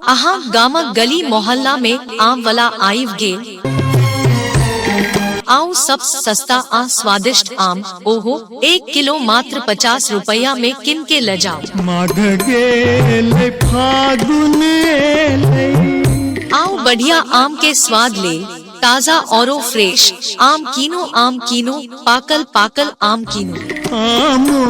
अहाँ गामक गली मोहल्ला में आम वाला आइव गेल। आओ सब सस्ता आ स्वादिष्ट आम ओहो 1 किलो मात्र 50 रुपया में किन के ल जाओ। माघ गेले फागुन एले। आओ बढ़िया आम के स्वाद ले, ताजा और फ्रेश आम कीनो पाकल पाकल आम कीनो। आमो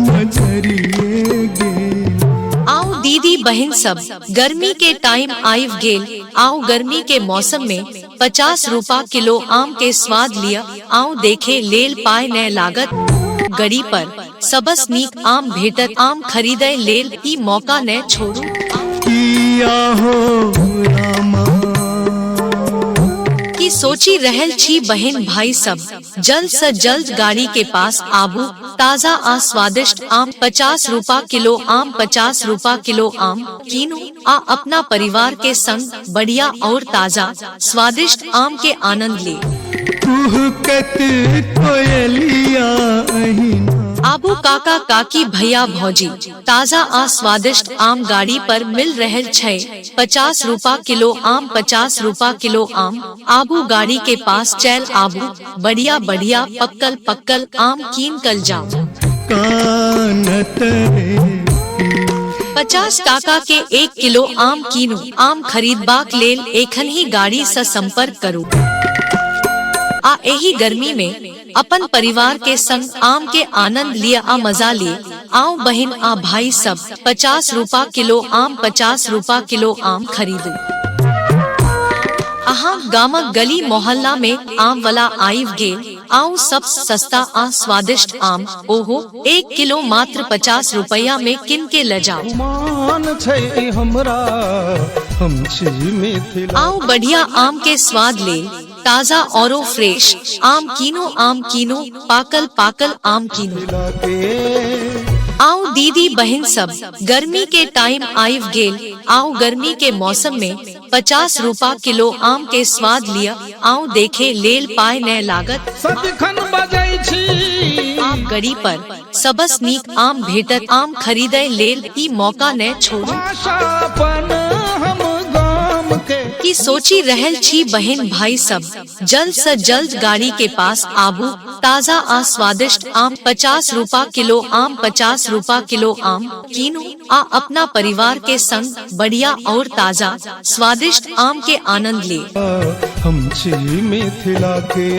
मजरिए गेल। आओ दीदी बहन सब गर्मी के टाइम आइव गेल। आओ गर्मी के मौसम में 50 रुपया किलो आम के स्वाद लिया। आओ देखे लेल पाए न लागत गड़ी पर सबस नीक आम भेटत। आम खरीदे लेल ई मौका न छोड़ू। किया हो रामा की सोची रहल छी बहन भाई सब, जल्द से जल्द गाड़ी के पास आबू। ताजा आ स्वादिष्ट आम 50 रुपया किलो आम 50 रुपया किलो आम कीनो आ अपना परिवार के संग बढ़िया और ताजा स्वादिष्ट आम के आनंद ले। कुहकत कोयलिया अहिना। आबू काका काकी भैया भौजी ताजा आ स्वादिष्ट आम गाड़ी पर मिल रहल छै। 50 रुपया किलो आम 50 रुपया किलो आम। आबू गाड़ी के पास चल आबू, बढ़िया बढ़िया पक्कल पक्कल आम कीन कल जाओ। कानत 50 टाका के 1 किलो आम कीनू। आम खरीदबाक लेल एखन ही गाड़ी से संपर्क करू। आ एही गर्मी में अपन परिवार के संग आम के आनंद लिया आ मजा लिए। आओ बहन आ भाई सब 50 रुपया किलो आम 50 रुपया किलो आम खरीदू। अहाँ गामक गली मोहल्ला में आम वाला आइव गेल। आओ सब सस्ता आ स्वादिष्ट आम ओहो 1 किलो मात्र 50 रुपया में किन के ल जाओ। मान छै हमरा हम छी मिथिला। आओ बढ़िया आम के स्वाद ले, ताजा और फ्रेश आम कीनो पाकल पाकल आम कीनो। आओ दीदी बहन सब गर्मी के टाइम आइव गेल। आओ गर्मी के मौसम में 50 रुपया किलो आम के स्वाद लिया। आओ देखे लेल पाए न लागत सदखन बजै छी। आप गड़ी पर सबस नीक आम भेटत। आम खरीदे लेल ई मौका न छोड़ू। की सोची रहल छी बहन भाई सब, जल्द से जल्द गाड़ी के पास आबू। ताजा आ स्वादिष्ट आम 50 रुपया किलो आम 50 रुपया किलो आम कीनो आ अपना परिवार के संग बढ़िया और ताजा स्वादिष्ट आम के आनंद ले। हम छी मिथिला के।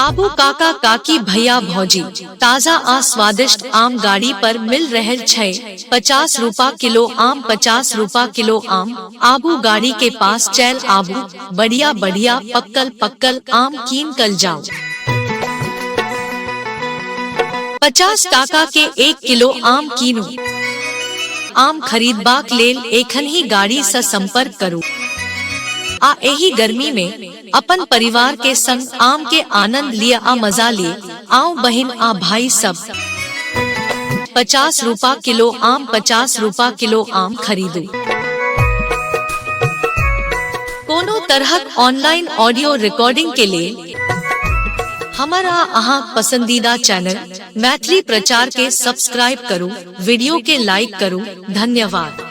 आबू काका काकी भैया भौजी ताजा आ स्वादिष्ट आम गाड़ी पर मिल रहल छै। 50 रुपया किलो आम 50 रुपया किलो आम। आबू गाड़ी के पास चल आबू, बढ़िया बढ़िया पक्कल पक्कल आम कीन कल जाओ। 50 टाका के 1 किलो आम कीनो। आम खरीदबाक लेल एखन ही गाड़ी से संपर्क करू। आ एही गर्मी में अपन परिवार के संग आम के आनंद लिया आ मजा लिए। आओ बहन आ भाई सब 50 रुपया किलो आम 50 रुपया किलो आम खरीदू। कोनो तरहक ऑनलाइन ऑडियो रिकॉर्डिंग के लिए हमारा अहाँ पसंदीदा चैनल मैथिली प्रचार के सब्सक्राइब करू, वीडियो के लाइक करू। धन्यवाद।